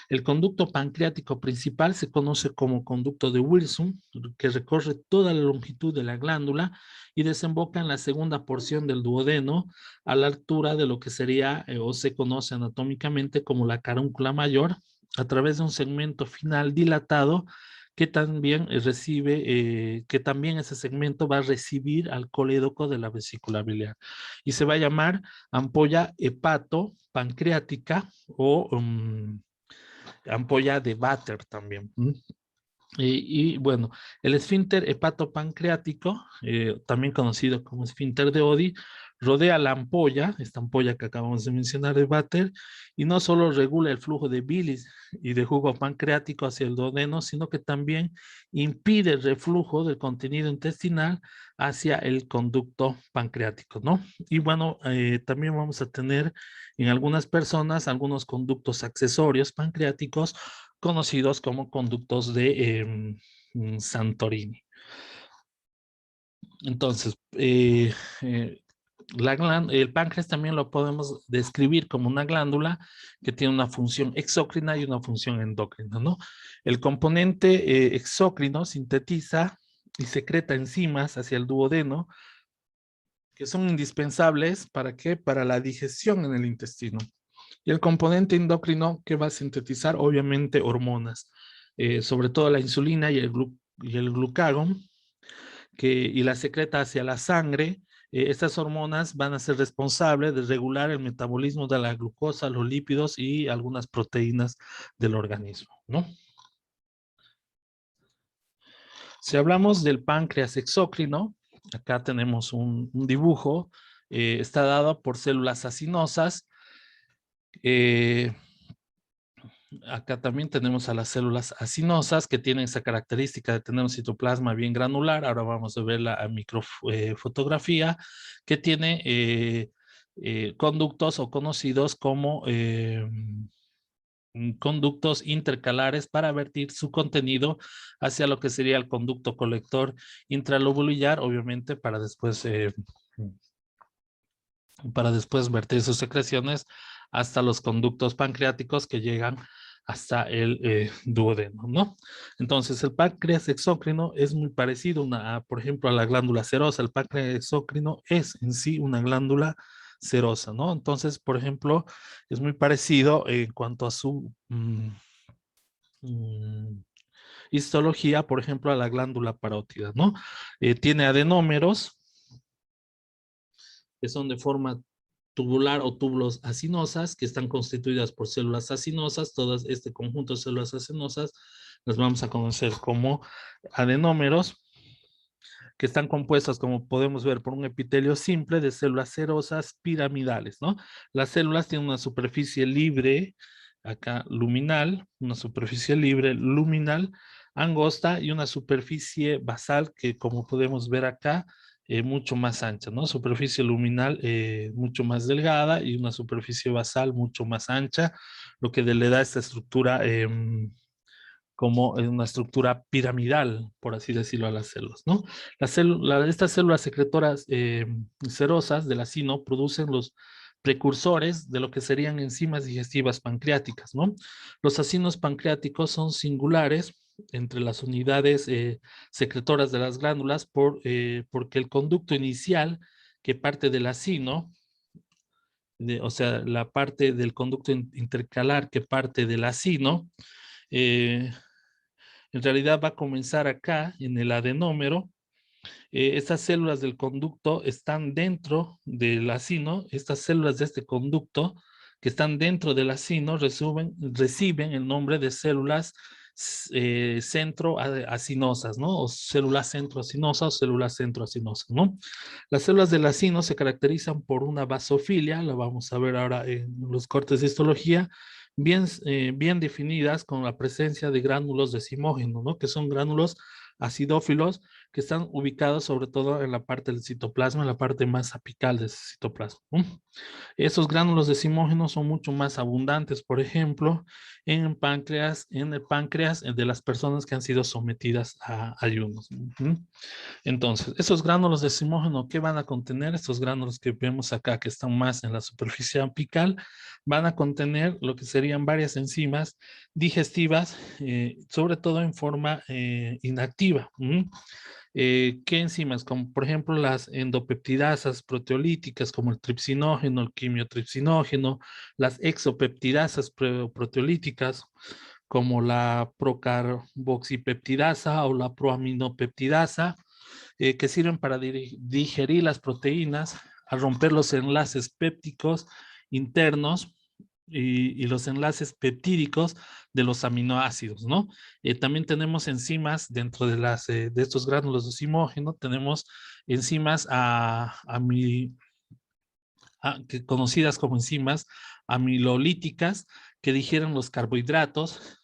S1: El conducto pancreático principal se conoce como conducto de Wilson, que recorre toda la longitud de la glándula y desemboca en la segunda porción del duodeno a la altura de lo que sería o se conoce anatómicamente como la carúncula mayor, a través de un segmento final dilatado que también ese segmento va a recibir al colédoco de la vesícula biliar y se va a llamar ampolla hepato-pancreática o ampolla de Vater también. Bueno, el esfínter hepatopancreático, también conocido como esfínter de Oddi, rodea la ampolla, esta ampolla que acabamos de mencionar de Vater, y no solo regula el flujo de bilis y de jugo pancreático hacia el duodeno, sino que también impide el reflujo del contenido intestinal hacia el conducto pancreático, ¿no? Y bueno, también vamos a tener en algunas personas algunos conductos accesorios pancreáticos conocidos como conductos de Santorini. Entonces, el páncreas también lo podemos describir como una glándula que tiene una función exócrina y una función endócrina, ¿no? El componente exócrino sintetiza y secreta enzimas hacia el duodeno que son indispensables ¿para qué? Para la digestión en el intestino. Y el componente endocrino que va a sintetizar obviamente hormonas, sobre todo la insulina y el glucagón, y la secreta hacia la sangre. Estas hormonas van a ser responsables de regular el metabolismo de la glucosa, los lípidos y algunas proteínas del organismo, ¿no? Si hablamos del páncreas exócrino, acá tenemos un dibujo, está dado por células acinosas. Acá también tenemos a las células acinosas que tienen esa característica de tener un citoplasma bien granular. Ahora vamos a ver la microfotografía que tiene conductos o conocidos como conductos intercalares para vertir su contenido hacia lo que sería el conducto colector intralobular, obviamente para después vertir sus secreciones hasta los conductos pancreáticos que llegan hasta el duodeno, ¿no? Entonces, el páncreas exócrino es muy parecido, por ejemplo, a la glándula serosa. El páncreas exócrino es en sí una glándula serosa, ¿no? Entonces, por ejemplo, es muy parecido en cuanto a su histología, por ejemplo, a la glándula parótida, ¿no? Tiene adenómeros que son de forma tubular o túbulos acinosas, que están constituidas por células acinosas. Todas este conjunto de células acinosas las vamos a conocer como adenómeros, que están compuestas, como podemos ver, por un epitelio simple de células serosas piramidales, ¿no? Las células tienen una superficie libre, acá luminal, una superficie libre luminal, angosta y una superficie basal que, como podemos ver acá, mucho más ancha, ¿no? Superficie luminal mucho más delgada y una superficie basal mucho más ancha, lo que le da esta estructura como en una estructura piramidal, por así decirlo, a las células, ¿no? Estas células secretoras serosas del acino producen los precursores de lo que serían enzimas digestivas pancreáticas, ¿no? Los acinos pancreáticos son singulares entre las unidades secretoras de las glándulas porque el conducto inicial que parte del acino, o sea, la parte del conducto intercalar que parte del acino, eh, en realidad va a comenzar acá en el adenómero. Estas células del conducto están dentro del acino. Estas células de este conducto que están dentro del acino reciben el nombre de células centroacinosas, ¿no? O células centroacinosas o células centroacinosas, ¿no? Las células del acino se caracterizan por una basofilia, la vamos a ver ahora en los cortes de histología, bien definidas con la presencia de gránulos decimógenos, ¿no? Que son gránulos acidófilos que están ubicados sobre todo en la parte del citoplasma, en la parte más apical de ese citoplasma, ¿no? Esos gránulos decimógenos son mucho más abundantes, por ejemplo, en el páncreas de las personas que han sido sometidas a ayunos. Entonces, esos gránulos decimógenos, ¿qué van a contener? Estos gránulos que vemos acá, que están más en la superficie apical, van a contener lo que serían varias enzimas digestivas, sobre todo en forma inactiva. ¿Qué enzimas? Como por ejemplo las endopeptidasas proteolíticas, como el tripsinógeno, el quimiotripsinógeno, las exopeptidasas proteolíticas, como la procarboxipeptidasa o la proaminopeptidasa, que sirven para digerir las proteínas, a romper los enlaces pépticos internos y los enlaces peptídicos de los aminoácidos, ¿no? También tenemos enzimas dentro de estos gránulos de decimógeno, tenemos enzimas conocidas como enzimas amilolíticas que digieren los carbohidratos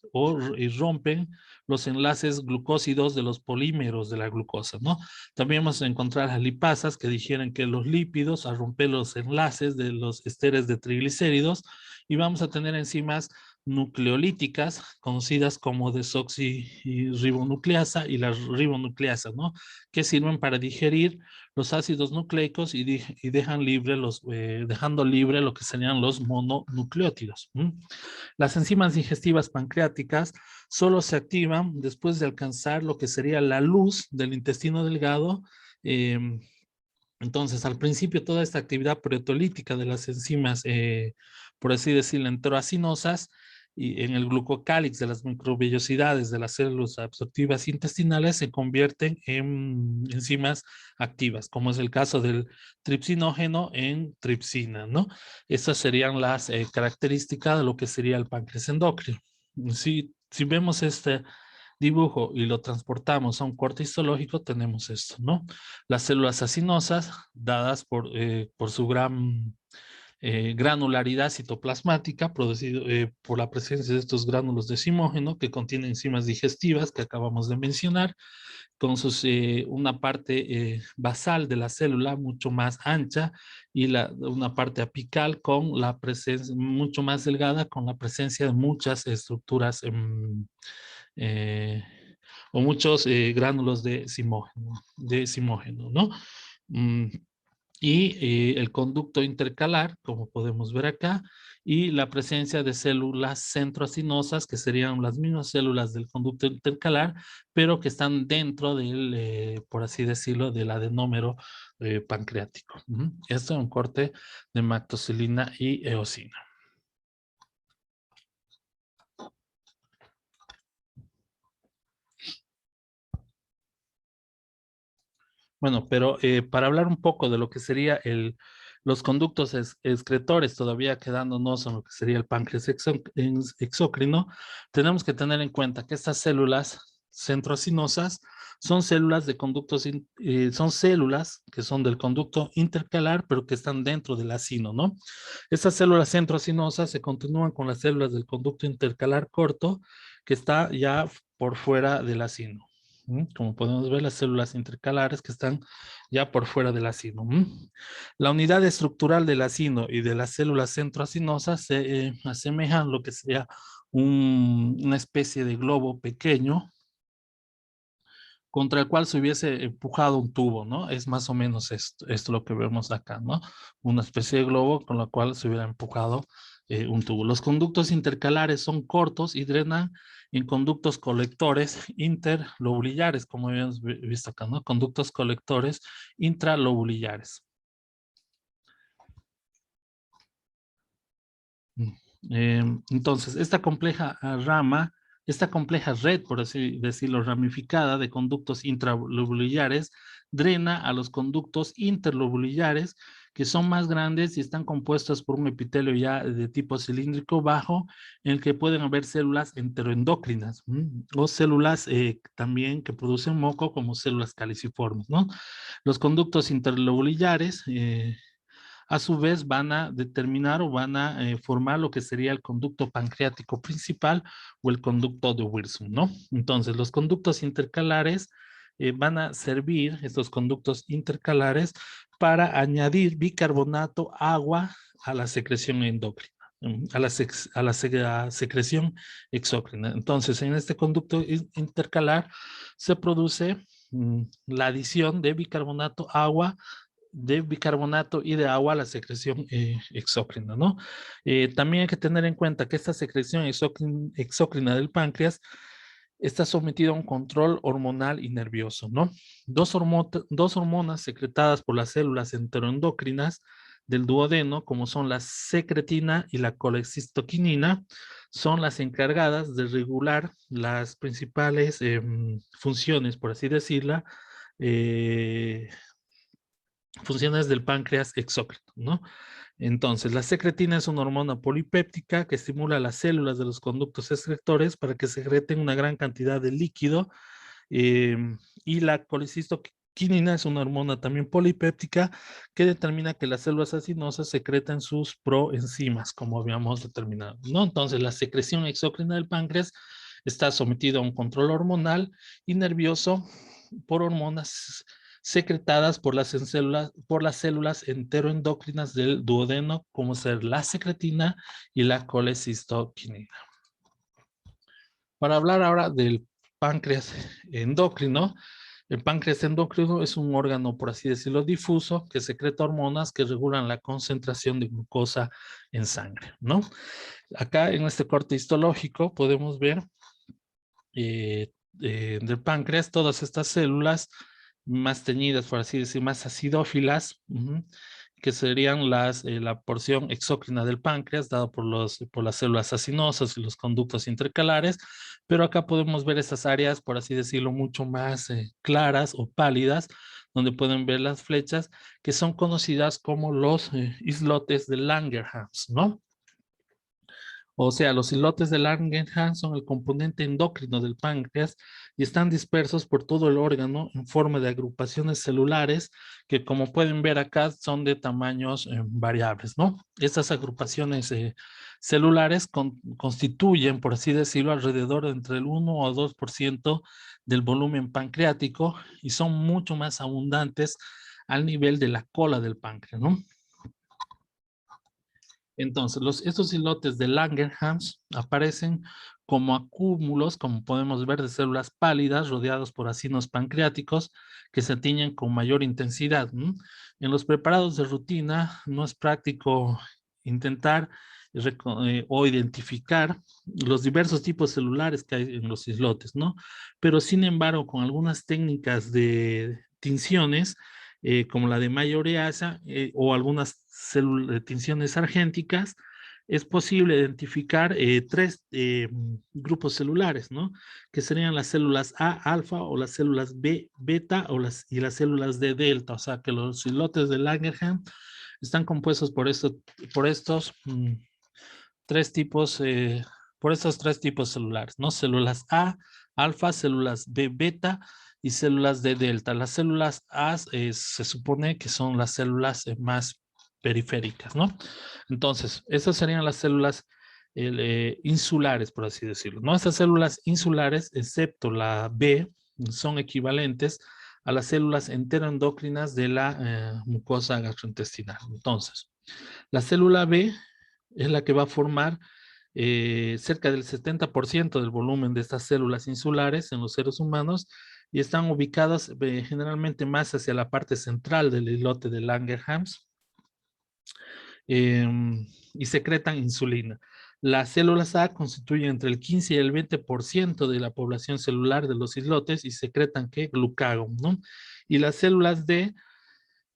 S1: y rompen los enlaces glucósidos de los polímeros de la glucosa, ¿no? También vamos a encontrar las lipasas que digieren que los lípidos al romper los enlaces de los esteres de triglicéridos, y vamos a tener enzimas nucleolíticas conocidas como desoxirribonucleasa y la ribonucleasa, ¿no? Que sirven para digerir los ácidos nucleicos y dejan libre dejando libre lo que serían los mononucleótidos. Las enzimas digestivas pancreáticas solo se activan después de alcanzar lo que sería la luz del intestino delgado. Entonces, al principio, toda esta actividad proteolítica de las enzimas, por así decirlo, enteroacinosas, y en el glucocálix de las microvellosidades de las células absortivas intestinales se convierten en enzimas activas, como es el caso del tripsinógeno en tripsina, ¿no? Estas serían las características de lo que sería el páncreas endocrino. Si vemos este dibujo y lo transportamos a un corte histológico, tenemos esto, ¿no? Las células acinosas, dadas por su gran granularidad citoplasmática, producido por la presencia de estos gránulos de zimógeno que contienen enzimas digestivas que acabamos de mencionar, con una parte basal de la célula mucho más ancha y una parte apical con la presencia mucho más delgada, con la presencia de muchas estructuras eh, o muchos gránulos de zimógeno, ¿no? Y el conducto intercalar, como podemos ver acá, y la presencia de células centroacinosas, que serían las mismas células del conducto intercalar, pero que están dentro del, por así decirlo, del adenómero pancreático. Esto es un corte de mactocilina y eosina. Bueno, pero para hablar un poco de lo que sería los conductos excretores, todavía quedándonos en lo que sería el páncreas exócrino, tenemos que tener en cuenta que estas células centroacinosas son células de conductos, son células que son del conducto intercalar, pero que están dentro del acino, ¿no? Estas células centroacinosas se continúan con las células del conducto intercalar corto, que está ya por fuera del acino. Como podemos ver, las células intercalares que están ya por fuera del acino. La unidad estructural del acino y de las células centroacinosas se asemejan a lo que sería una especie de globo pequeño contra el cual se hubiese empujado un tubo, ¿no? Es más o menos esto lo que vemos acá, ¿no? Una especie de globo con la cual se hubiera empujado un tubo. Los conductos intercalares son cortos y drenan en conductos colectores interlobulillares, como habíamos visto acá, ¿no? Conductos colectores intralobulillares. Entonces, esta compleja rama, esta compleja red, por así decirlo, ramificada de conductos intralobulillares, drena a los conductos interlobulillares, que son más grandes y están compuestos por un epitelio ya de tipo cilíndrico bajo, en el que pueden haber células enteroendocrinas, o células también que producen moco, como células caliciformes, ¿no? Los conductos interlobulillares, a su vez van a determinar o van a formar lo que sería el conducto pancreático principal o el conducto de Wilson, ¿no? Entonces, los conductos intercalares van a servir, estos conductos intercalares, para añadir bicarbonato, agua a la secreción endocrina, a la secreción exócrina. Entonces, en este conducto intercalar se produce la adición de bicarbonato, agua, de bicarbonato y de agua a la secreción exócrina, ¿no? También hay que tener en cuenta que esta secreción exócrina del páncreas está sometida a un control hormonal y nervioso, ¿no? Dos hormonas secretadas por las células enteroendocrinas del duodeno, como son la secretina y la colecistoquinina, son las encargadas de regular las principales funciones, por así decirla, funciones del páncreas exócrino, ¿no? Entonces, la secretina es una hormona polipéptica que estimula las células de los conductos excretores para que secreten una gran cantidad de líquido, y la quinina es una hormona también polipéptica que determina que las células acinosas secretan sus proenzimas, como habíamos determinado, ¿no? Entonces, la secreción exócrina del páncreas está sometida a un control hormonal y nervioso por hormonas secretadas por las células enteroendocrinas del duodeno, como ser la secretina y la colecistoquinina. Para hablar ahora del páncreas endocrino, el páncreas endocrino es un órgano, por así decirlo, difuso, que secreta hormonas que regulan la concentración de glucosa en sangre, ¿no? Acá en este corte histológico podemos ver del páncreas todas estas células más teñidas, por así decir, más acidófilas, que serían la porción exócrina del páncreas, dado por las células acinosas y los conductos intercalares, pero acá podemos ver esas áreas, por así decirlo, mucho más claras o pálidas, donde pueden ver las flechas, que son conocidas como los islotes de Langerhans, ¿no? O sea, los islotes de Langerhans son el componente endocrino del páncreas y están dispersos por todo el órgano en forma de agrupaciones celulares que, como pueden ver acá, son de tamaños variables, ¿no? Estas agrupaciones celulares constituyen, por así decirlo, alrededor de entre el 1 o 2% del volumen pancreático y son mucho más abundantes al nivel de la cola del páncreas, ¿no? Entonces, estos islotes de Langerhans aparecen como acúmulos, como podemos ver, de células pálidas rodeados por acinos pancreáticos que se tiñen con mayor intensidad. En los preparados de rutina no es práctico intentar o identificar los diversos tipos celulares que hay en los islotes, ¿no? Pero sin embargo, con algunas técnicas de tinciones, como la de mayoreasa o algunas tinciones argénticas, es posible identificar tres grupos celulares, ¿no? Que serían las células A, alfa, o las células B, beta, y las células D, delta. O sea, que los islotes de Langerhans están compuestos por estos tres tipos, por estos tres tipos celulares, ¿no? Células A, alfa, células B, beta y células de delta. Las células A se supone que son las células más periféricas, ¿no? Entonces, esas serían las células insulares, por así decirlo, ¿no? Estas células insulares, excepto la B, son equivalentes a las células enteroendocrinas de la mucosa gastrointestinal. Entonces, la célula B es la que va a formar cerca del 70% del volumen de estas células insulares en los seres humanos y están ubicadas generalmente más hacia la parte central del islote de Langerhans y secretan insulina. Las células A constituyen entre el 15 y el 20% de la población celular de los islotes y secretan ¿qué? Glucagón, ¿no? Y las células D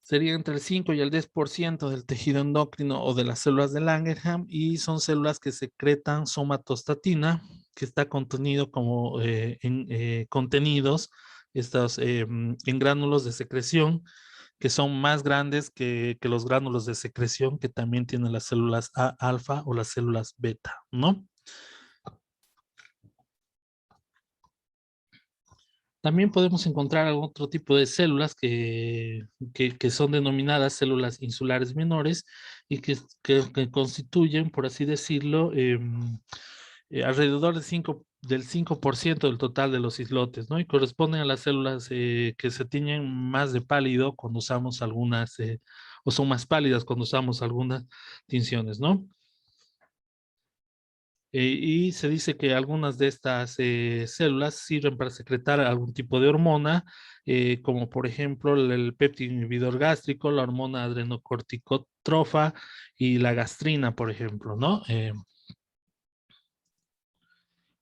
S1: sería entre el 5 y el 10% del tejido endocrino o de las células de Langerhans y son células que secretan somatostatina, que está contenido como contenidos en gránulos de secreción que son más grandes que los gránulos de secreción que también tienen las células A alfa o las células beta, ¿no? También podemos encontrar otro tipo de células que son denominadas células insulares menores y que constituyen, por así decirlo, alrededor del 5% del total de los islotes, ¿no? Y corresponden a las células que se tiñen más de pálido cuando usamos algunas, o son más pálidas cuando usamos algunas tinciones, ¿no? Y se dice que algunas de estas células sirven para secretar algún tipo de hormona, como por ejemplo el péptido inhibidor gástrico, la hormona adrenocorticotrofa y la gastrina, por ejemplo, ¿no?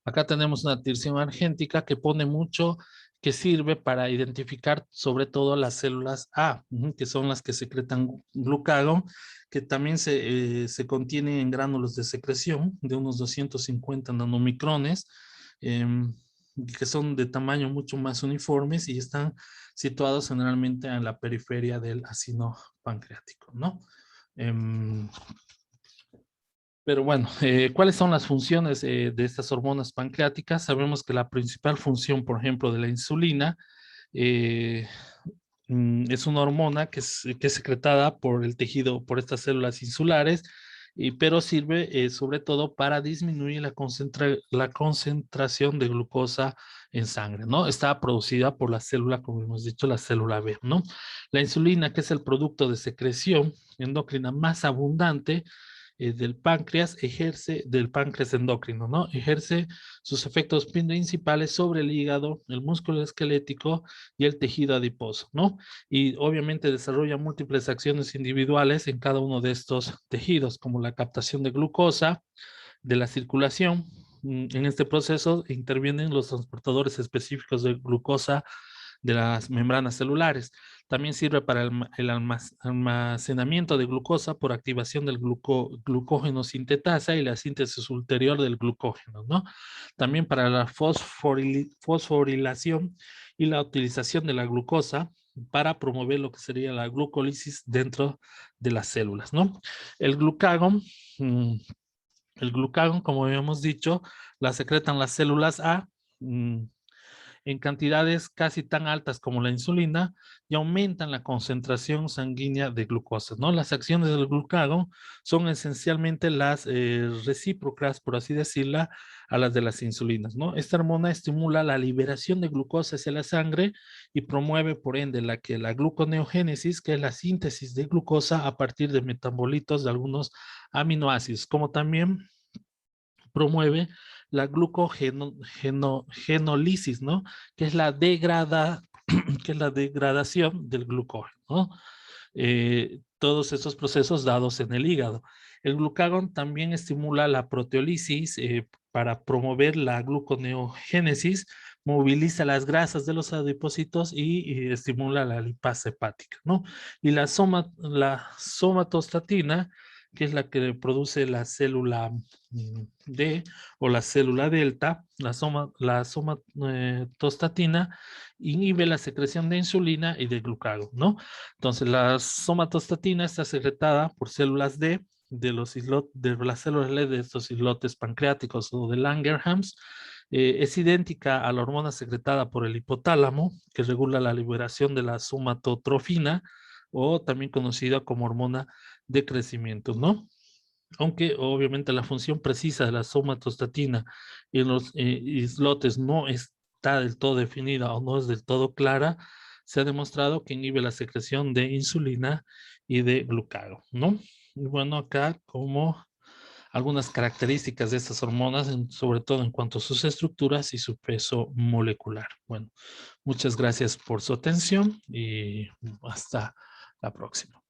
S1: Acá tenemos una tirsión argéntica que pone mucho, que sirve para identificar sobre todo las células A, que son las que secretan glucagón, que también se contienen en gránulos de secreción de unos 250 nanomicrones, que son de tamaño mucho más uniformes y están situados generalmente en la periferia del acino pancreático, ¿no? Em, pero bueno, ¿cuáles son las funciones de estas hormonas pancreáticas? Sabemos que la principal función, por ejemplo, de la insulina, eh, Es una hormona que es secretada por el tejido, por estas células insulares, pero sirve sobre todo para disminuir la concentración de glucosa en sangre, ¿no? Está producida por la célula, como hemos dicho, la célula B, ¿no? La insulina, que es el producto de secreción endocrina más abundante, del páncreas endocrino, ¿no? Ejerce sus efectos principales sobre el hígado, el músculo esquelético y el tejido adiposo, ¿no? Y obviamente desarrolla múltiples acciones individuales en cada uno de estos tejidos, como la captación de glucosa, de la circulación. En este proceso intervienen los transportadores específicos de glucosa de las membranas celulares. También sirve para el almacenamiento de glucosa por activación del glucógeno sintetasa y la síntesis ulterior del glucógeno, ¿no? También para la fosforilación y la utilización de la glucosa para promover lo que sería la glucólisis dentro de las células, ¿no? El glucagón, mm, el glucagón, como habíamos dicho, la secretan las células A, en cantidades casi tan altas como la insulina y aumentan la concentración sanguínea de glucosa, ¿no? Las acciones del glucagón son esencialmente las recíprocas, por así decirla, a las de las insulinas, ¿no? Esta hormona estimula la liberación de glucosa hacia la sangre y promueve, por ende, la gluconeogénesis, que es la síntesis de glucosa a partir de metabolitos de algunos aminoácidos, como también promueve la glucogenolisis, ¿no? Que es que es la degradación del glucógeno, ¿no? Todos estos procesos dados en el hígado. El glucagón también estimula la proteólisis para promover la gluconeogénesis, moviliza las grasas de los adipocitos y estimula la lipasa hepática, ¿no? Y la somatostatina, que es la que produce la célula D o la célula delta, la somatostatina inhibe la secreción de insulina y de glucagón, ¿no? Entonces, la somatostatina está secretada por células D de las células LED de estos islotes pancreáticos o de Langerhans. Es idéntica a la hormona secretada por el hipotálamo, que regula la liberación de la somatotrofina, o también conocida como hormona de crecimiento, ¿no? Aunque obviamente la función precisa de la somatostatina en los islotes no está del todo definida o no es del todo clara, se ha demostrado que inhibe la secreción de insulina y de glucagón, ¿no? Y bueno, acá como algunas características de estas hormonas, sobre todo en cuanto a sus estructuras y su peso molecular. Bueno, muchas gracias por su atención y hasta la próxima.